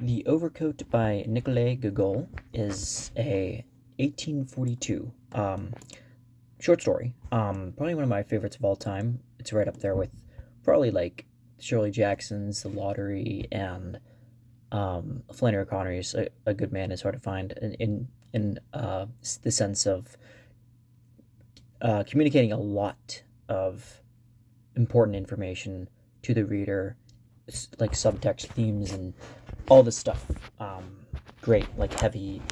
The Overcoat by Nikolai Gogol is a 1842 short story. Probably one of my favorites of all time. It's right up there with probably like Shirley Jackson's The Lottery and Flannery O'Connor's A Good Man Is Hard to Find in the sense of communicating a lot of important information to the reader, like subtext themes and all this stuff. Great, like heavy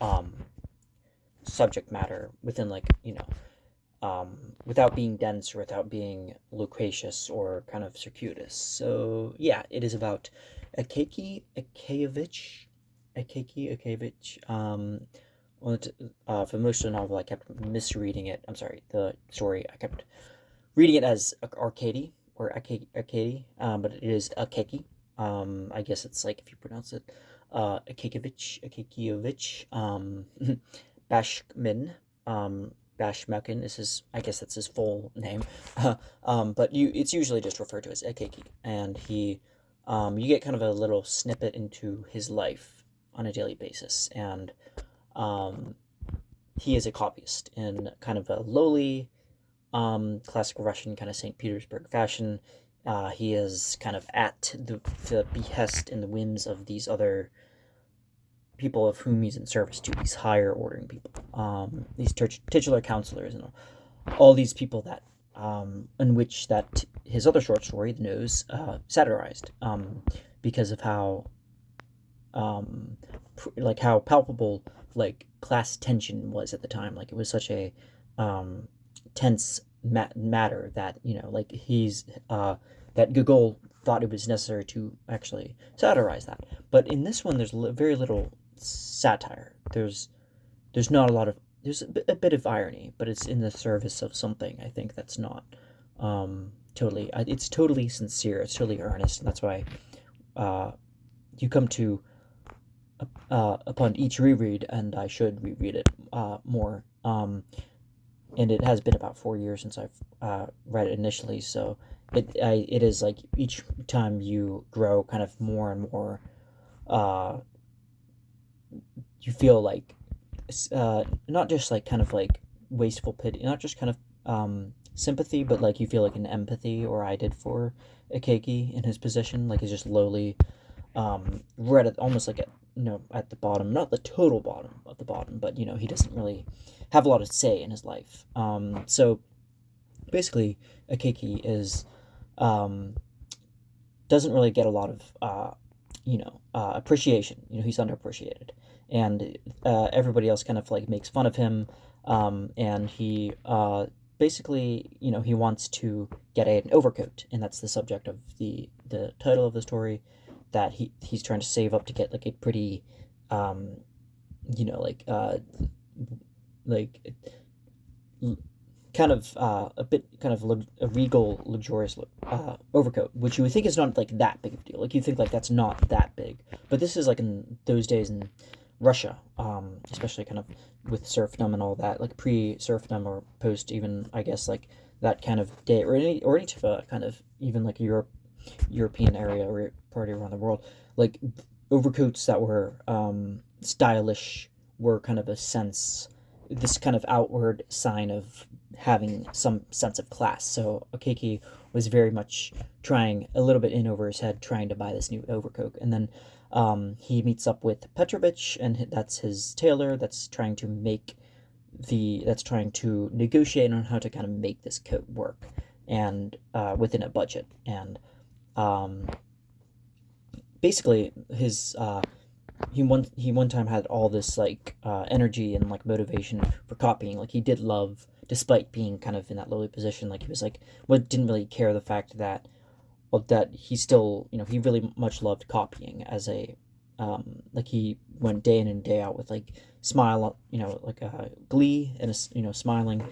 um, subject matter within, like, without being dense or without being loquacious or kind of circuitous. So yeah, it is about Akeki Akevich. Well, for most of the novel, I kept misreading it. I'm sorry, the story. I kept reading it as Arcady or Akedi, but it is Akeki. I guess it's like if you pronounce it Akekievich, Bashmin, Bashmekin is his. I guess that's his full name, but it's usually just referred to as Akeki, and you get kind of a little snippet into his life on a daily basis, and um, he is a copyist in kind of a lowly classical Russian kind of St. Petersburg fashion. He is kind of at the behest and the whims of these other people of whom he's in service to, these higher ordering people, these titular counselors, and all these people that, in which that his other short story, The Nose, satirized, because of how, like how palpable like class tension was at the time. Like it was such a tense matter that like that Gogol thought it was necessary to actually satirize that. But in this one, there's very little satire. There's not a lot of there's a bit of irony, but it's in the service of something. I think that's not totally. It's totally sincere. It's totally earnest, and that's why uh, you come to upon each reread, and I should reread it more. And it has been about 4 years since I've read it initially, so it is like each time you grow kind of more and more, uh, you feel like not just like kind of like wasteful pity, not just kind of sympathy, but like you feel like an empathy, or I did for Akeki in his position, like he's just lowly, right at almost like at the bottom, not the total bottom of the bottom, but he doesn't really have a lot of say in his life. So basically, Akeki is um, doesn't really get a lot of appreciation. He's underappreciated, and everybody else kind of like makes fun of him. And he basically, he wants to get an overcoat, and that's the subject of the title of the story. That he's trying to save up to get like a pretty, um, you know, like uh, like kind of a bit kind of a regal, luxurious overcoat, which you would think is not like that big of a deal. Like you think like that's not that big, but this is like in those days in Russia, especially kind of with serfdom and all that, like pre-serfdom or post, even I guess like that kind of day, or any kind of even like European area or party around the world, like overcoats that were stylish were kind of a sense, this kind of outward sign of having some sense of class. So Okeki was very much trying a little bit in over his head, trying to buy this new overcoat, and then he meets up with Petrovich, and that's his tailor. That's trying to negotiate on how to kind of make this coat work, and within a budget. And um, basically, he one time had all this like energy and like motivation for copying. Like he did love, despite being kind of in that lowly position. Like he was like, what didn't really care the fact that, well, that he still, he really much loved copying as a like he went day in and day out with like smile, like glee and smiling.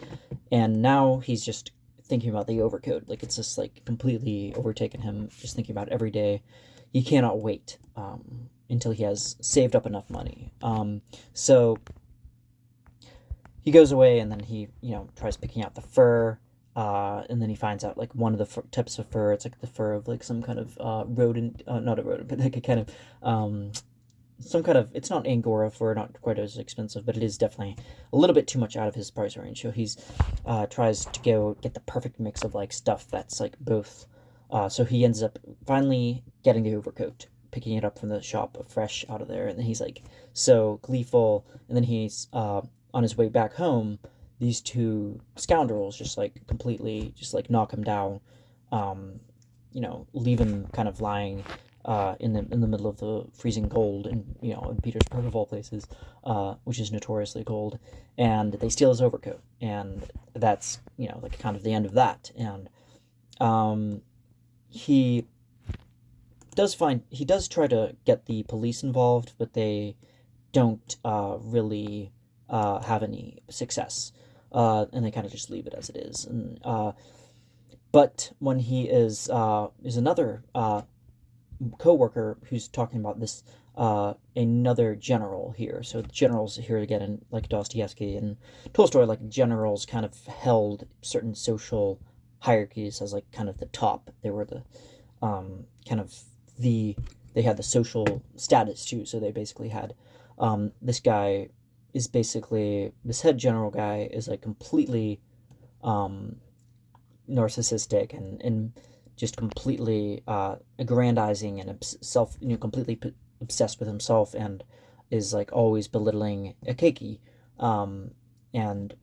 And now he's just thinking about the overcoat. Like it's just like completely overtaken him, just thinking about it every day. He cannot wait until he has saved up enough money. So he goes away, and then he tries picking out the fur. and then he finds out like one of the types of fur. It's like the fur of like some kind of rodent, not a rodent, but like a kind of some kind of, it's not angora fur, not quite as expensive, but it is definitely a little bit too much out of his price range. So he's tries to go get the perfect mix of like stuff that's like both. So he ends up finally getting the overcoat, picking it up from the shop fresh out of there, and then he's like so gleeful, and then he's on his way back home. These two scoundrels just like completely just like knock him down, leave him kind of lying in the middle of the freezing cold, and in Petersburg of all places, which is notoriously cold, and they steal his overcoat, and that's like kind of the end of that, and he he does try to get the police involved, but they don't really have any success, and they kind of just leave it as it is, and but when he is another co-worker who's talking about this another general here. So generals here again, in like Dostoevsky and Tolstoy, like generals kind of held certain social hierarchies as like kind of the top. They were the kind of they had the social status too. So they basically had this guy is basically this head general guy is like completely narcissistic and just completely aggrandizing and completely obsessed with himself, and is like always belittling Akeki, and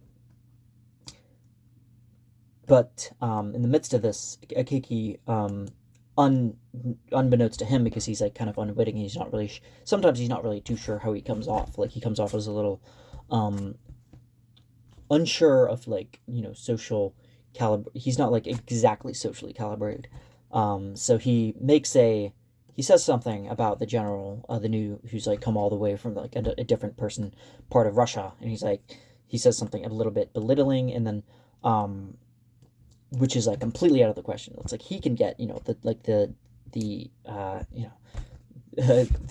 but in the midst of this, Akeki, unbeknownst to him, because he's like kind of unwitting, he's not really sometimes he's not really too sure how he comes off. Like he comes off as a little unsure of like social caliber. He's not like exactly socially calibrated. So he says something about the general, the new, who's like come all the way from like a different part of Russia, and he says something a little bit belittling, and then which is like completely out of the question. It's like he can get the the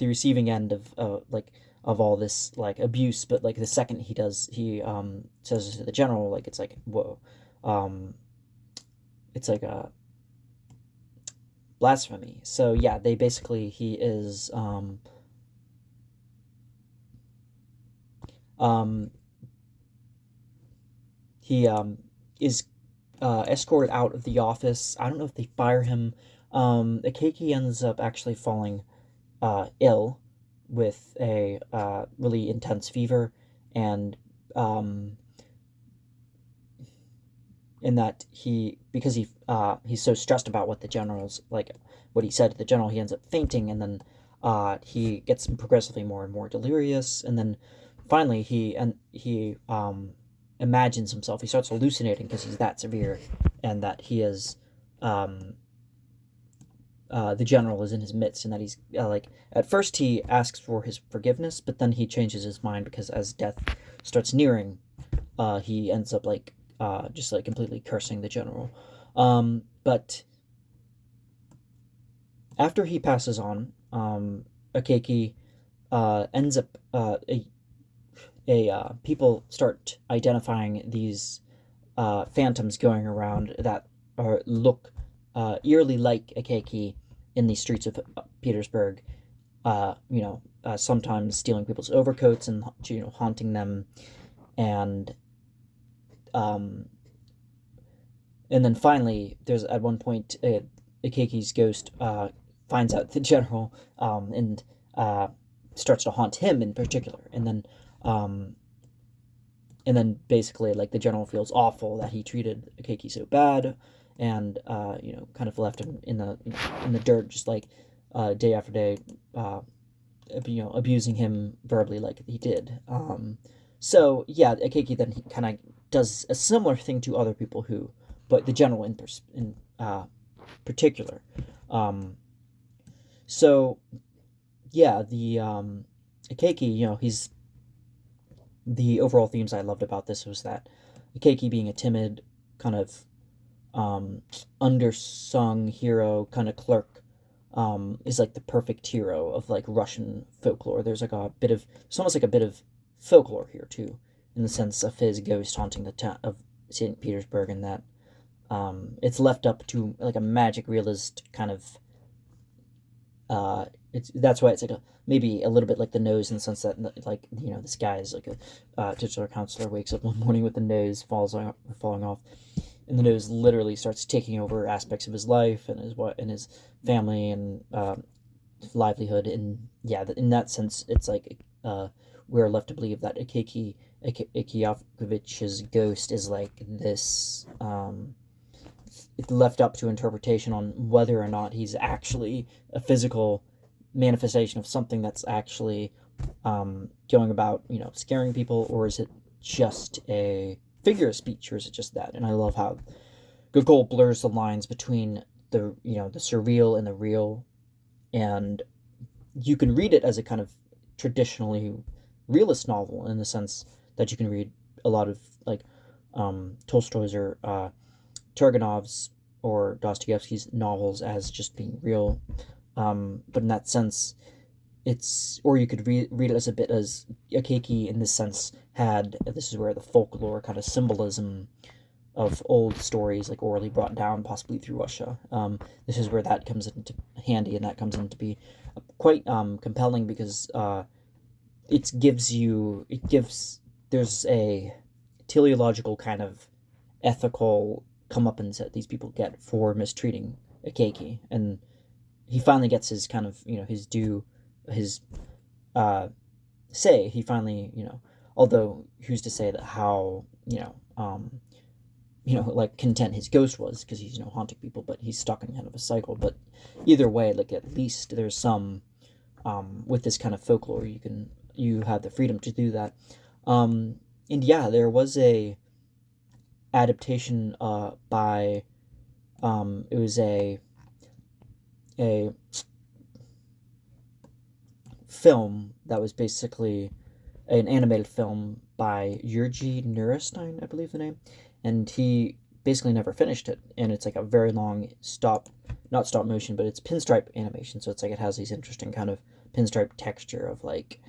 receiving end of like of all this like abuse, but like the second he says to the general, like it's like whoa, it's like a blasphemy. So yeah, they basically he is he is escorted out of the office. I don't know if they fire him. Akeki ends up actually falling ill with a really intense fever, and in that because he's so stressed about what the general's like what he said to the general, he ends up fainting, and then he gets progressively more and more delirious, and then finally he imagines himself. He starts hallucinating because he's that severe, and that he is the general is in his midst, and that he's like at first he asks for his forgiveness, but then he changes his mind because as death starts nearing, he ends up like just like completely cursing the general. But after he passes on, Akeki ends up people start identifying these phantoms going around that look eerily like Akeki in the streets of Petersburg. Sometimes stealing people's overcoats and haunting them, and and then finally, there's at one point Akeki's ghost finds out the general, and starts to haunt him in particular, and then basically like the general feels awful that he treated Akeki so bad, and kind of left him in the dirt, just like day after day, abusing him verbally like he did. So yeah, Akeki then he kind of does a similar thing to other people but the general in particular. So yeah, the Akeki, he's the overall themes I loved about this was that Akeki being a timid kind of undersung hero kind of clerk, is like the perfect hero of like Russian folklore. There's like it's almost like a bit of folklore here too, in the sense of his ghost haunting the town of St. Petersburg, and that it's left up to like a magic realist kind of it's that's why it's like a maybe a little bit like the nose in the sense that like this guy is like a titular counselor wakes up one morning with the nose falling off, and the nose literally starts taking over aspects of his life and his family and livelihood. And yeah, in that sense it's like we're left to believe that Akiakovich's ghost is like this left up to interpretation on whether or not he's actually a physical manifestation of something that's actually going about, scaring people, or is it just a figure of speech, or is it just that? And I love how Gogol blurs the lines between the surreal and the real, and you can read it as a kind of traditionally realist novel in the sense that you can read a lot of like Tolstoy's or Turgenev's or Dostoevsky's novels as just being real. But in that sense, or you could read it as a bit as Akaki in this sense had, this is where the folklore kind of symbolism of old stories like orally brought down possibly through Russia. This is where that comes into handy, and that comes in to be quite compelling because there's a teleological kind of ethical comeuppance that these people get for mistreating Akaki, and he finally gets his kind of his due, his say. He finally although who's to say that how like content his ghost was, because he's haunting people, but he's stuck in kind of a cycle. But either way, like at least there's some with this kind of folklore you have the freedom to do that. And yeah, there was a adaptation by it was a film that was basically an animated film by Yurgi Nurestein, I believe the name, and he basically never finished it. And it's like a very long not stop motion, but it's pinstripe animation, so it's like it has these interesting kind of pinstripe texture of like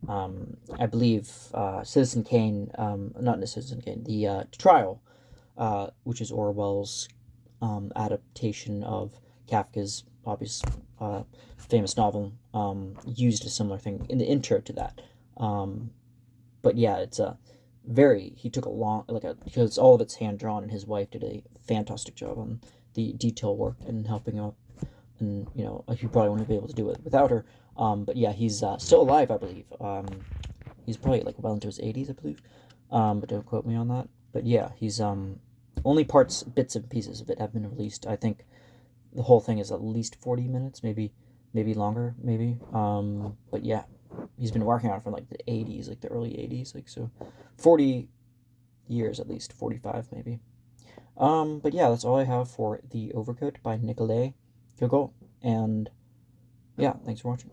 I believe Citizen Kane, not Citizen Kane, the Trial, which is Orwell's adaptation of Kafka's obvious famous novel, used a similar thing in the intro to that. But yeah, it's a he took a long because all of it's hand drawn, and his wife did a fantastic job on the detail work and helping out. And he probably wouldn't be able to do it without her. But yeah, he's still alive, I believe. He's probably like well into his 80s, I believe. But don't quote me on that. But yeah, he's only bits and pieces of it have been released. I think the whole thing is at least 40 minutes, maybe longer, maybe. But yeah, he's been working on it from like the 80s, like the early 80s, like so 40 years at least, 45 maybe. But yeah, that's all I have for The Overcoat by Nikolai Gogol. And yeah, thanks for watching.